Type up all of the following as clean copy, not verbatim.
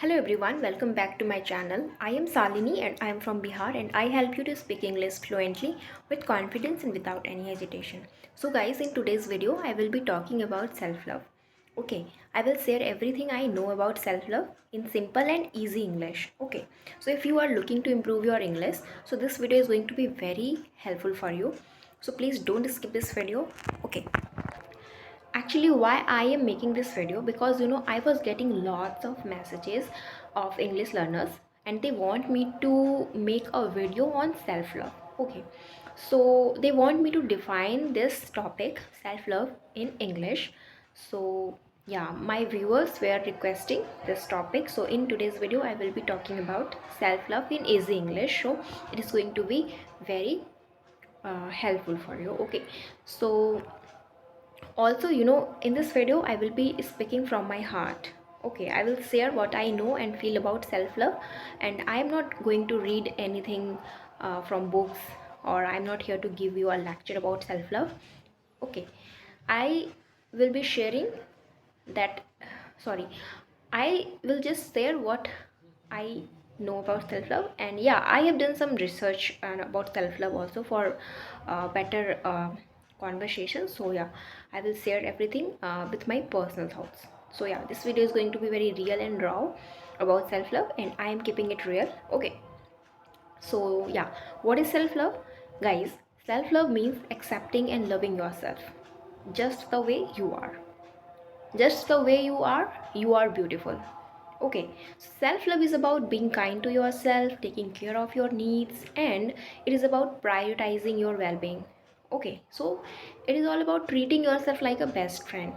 Hello everyone, welcome back to my channel. I am Salini and I am from Bihar and I help you to speak English fluently with confidence and without any hesitation. So guys, in today's video, I will be talking about self-love. Okay, I will share everything I know about self-love in simple and easy English. Okay, so if you are looking to improve your English, so this video is going to be very helpful for you. So please don't skip this video. Okay, actually why I am making this video, because I was getting lots of messages of English learners and they want me to make a video on self-love. Okay, so they want me to define this topic self-love in English. So yeah, my viewers were requesting this topic, so in today's video I will be talking about self-love in easy English. So it is going to be very helpful for you. Okay, so also in this video I will be speaking from my heart. Okay, I will share what I know and feel about self-love, and I am not going to read anything from books, or I'm not here to give you a lecture about self-love. Okay, I will be sharing that, sorry, I will just share what I know about self-love. And yeah, I have done some research about self-love also for better conversation. So yeah, I will share everything with my personal thoughts. So yeah, this video is going to be very real and raw about self-love, and I am keeping it real. Okay, so yeah, what is self-love? Guys, self-love means accepting and loving yourself just the way you are. Just the way you are beautiful. Okay, self-love is about being kind to yourself, taking care of your needs, and it is about prioritizing your well-being. Okay, so it is all about treating yourself like a best friend.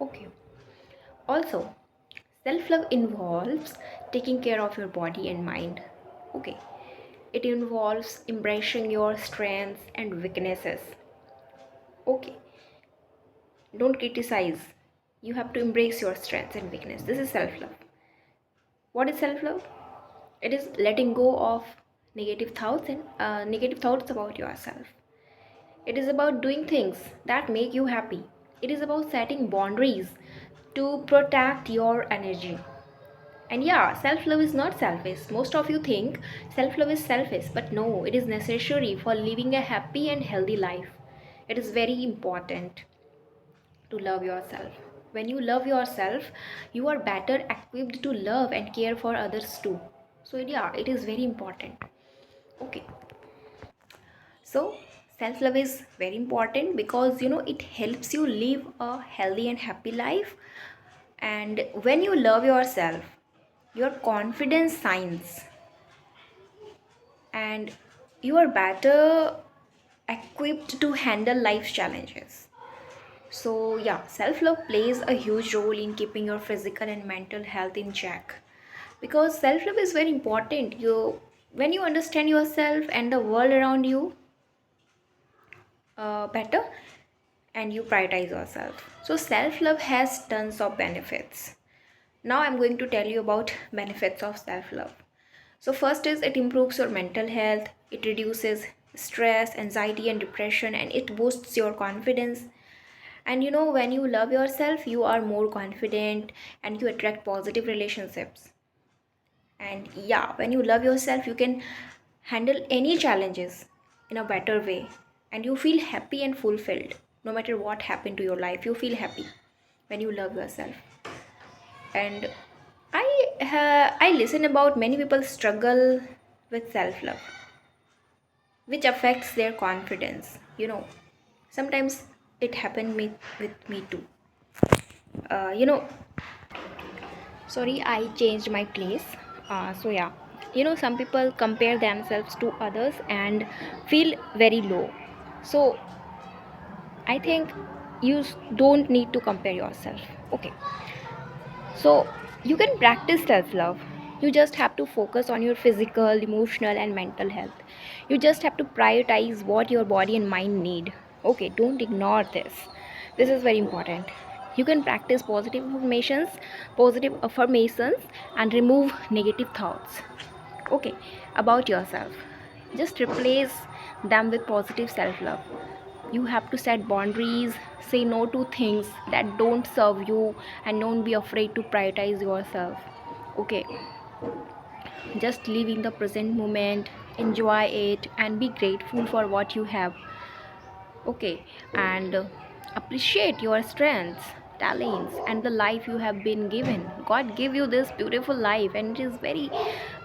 Okay, also self-love involves taking care of your body and mind. Okay, it involves embracing your strengths and weaknesses. Okay, don't criticize, you have to embrace your strengths and weakness. This is self-love. What is self-love? It is letting go of negative thoughts and negative thoughts about yourself. It is about doing things that make you happy. It is about setting boundaries to protect your energy. And yeah, self-love is not selfish. Most of you think self-love is selfish, but no, it is necessary for living a happy and healthy life. It is very important to love yourself. When you love yourself, you are better equipped to love and care for others too. So yeah, it is very important. Okay, so self love is very important because it helps you live a healthy and happy life. And when you love yourself, your confidence shines and you are better equipped to handle life's challenges. So yeah, self-love plays a huge role in keeping your physical and mental health in check. Because self-love is very important. When you understand yourself and the world around you better, and you prioritize yourself. So self-love has tons of benefits. Now I'm going to tell you about benefits of self-love. So first is it improves your mental health, it reduces stress, anxiety and depression, and it boosts your confidence. And when you love yourself, you are more confident and you attract positive relationships. And yeah, when you love yourself, you can handle any challenges in a better way, and you feel happy and fulfilled. No matter what happened to your life, you feel happy when you love yourself. And I listen about many people struggle with self love, which affects their confidence. Sometimes it happened with me too. uh, you know Sorry, I changed my place. So yeah, some people compare themselves to others and feel very low. So I think don't need to compare yourself. Okay, so you can practice self-love. You just have to focus on your physical, emotional and mental health. You just have to prioritize what your body and mind need. Okay, don't ignore this is very important. You can practice positive affirmations and remove negative thoughts, okay, about yourself. Just replace them with positive self-love. You have to set boundaries, say no to things that don't serve you, and don't be afraid to prioritize yourself. Okay, just live in the present moment, enjoy it, and be grateful for what you have. Okay, and appreciate your strengths, talents, and the life you have been given. God gave you this beautiful life, and it is very,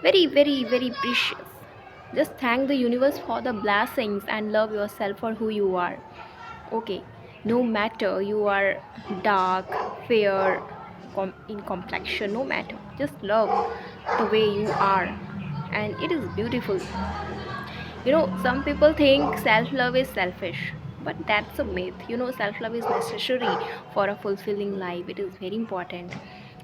very, very, very precious. Just thank the universe for the blessings and love yourself for who you are. Okay, no matter you are dark, fair, in complexion, no matter, just love the way you are, and it is beautiful. Some people think self love is selfish, but that's a myth. Self love is necessary for a fulfilling life, it is very important.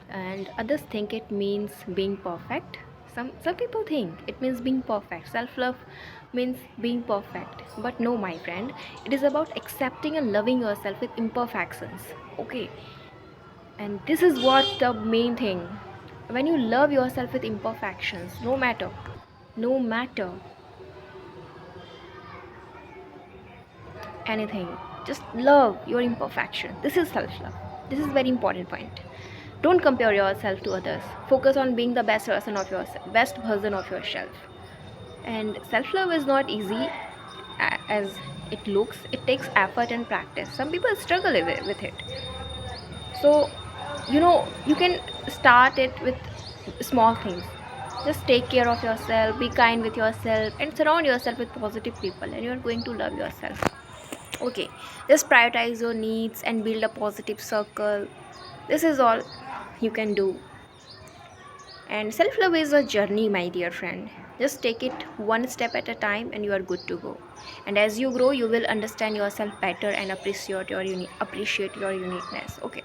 And others think it means being perfect. Some people think it means being perfect. Self love means being perfect. But no, my friend, it is about accepting and loving yourself with imperfections. Okay, and this is what the main thing. When you love yourself with imperfections, no matter anything, just love your imperfection. This is self love. This is very important point. Don't compare yourself to others. Focus on being the best version of yourself, best version of yourself. And self love is not easy as it looks. It takes effort and practice. Some people struggle with it. So, you can start it with small things. Just take care of yourself, be kind with yourself, and surround yourself with positive people, and you're going to love yourself. Okay, just prioritize your needs and build a positive circle. This is all you can do. And self love is a journey, my dear friend. Just take it one step at a time and you are good to go. And as you grow, you will understand yourself better and appreciate your uniqueness. Okay.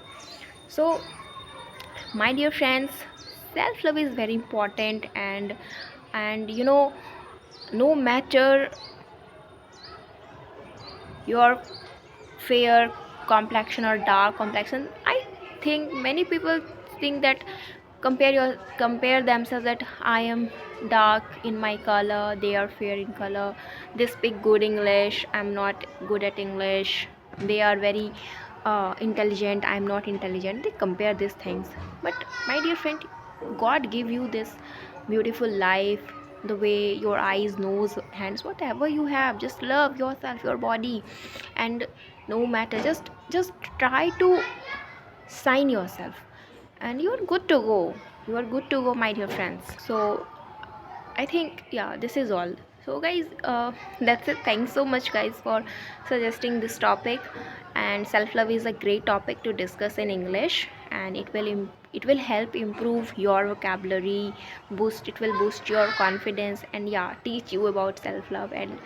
So, my dear friends, self love is very important, and no matter your fair complexion or dark complexion, I think many people think that compare themselves, that I am dark in my color, they are fair in color, they speak good English, I'm not good at English, they are very intelligent, I'm not intelligent. They compare these things. But my dear friend, God give you this beautiful life, the way your eyes, nose, hands, whatever you have, just love yourself, your body. And no matter, just try to sign yourself, and you are good to go. You are good to go, my dear friends. So I think, yeah, this is all. So guys, that's it. Thanks so much, guys, for suggesting this topic. And self love is a great topic to discuss in English, and it will help improve your vocabulary, boost your confidence, and yeah, teach you about self love. And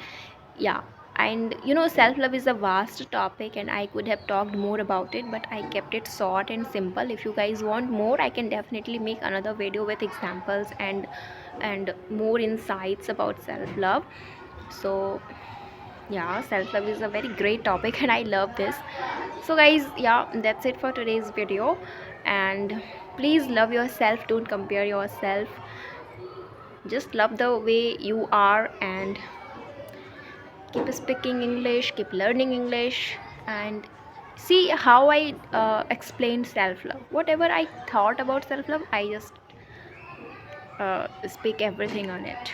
yeah, and self love is a vast topic, and I could have talked more about it, but I kept it short and simple. If you guys want more, I can definitely make another video with examples and more insights about self love. So yeah, self love is a very great topic and I love this. So guys, yeah, that's it for today's video. And please love yourself, don't compare yourself, just love the way you are, and keep speaking English, keep learning English, and see how I explained self love. Whatever I thought about self love, I just speak everything on it,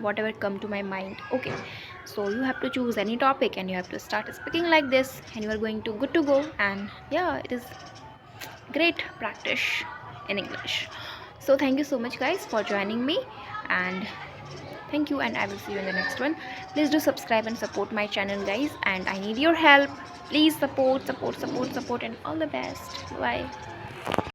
whatever come to my mind. Okay, so you have to choose any topic and you have to start speaking like this, and you are going to good to go. And yeah, it is great practice in English. So thank you so much, guys, for joining me, and thank you, and I will see you in the next one. Please do subscribe and support my channel, guys, and I need your help. Please support, and all the best. Bye.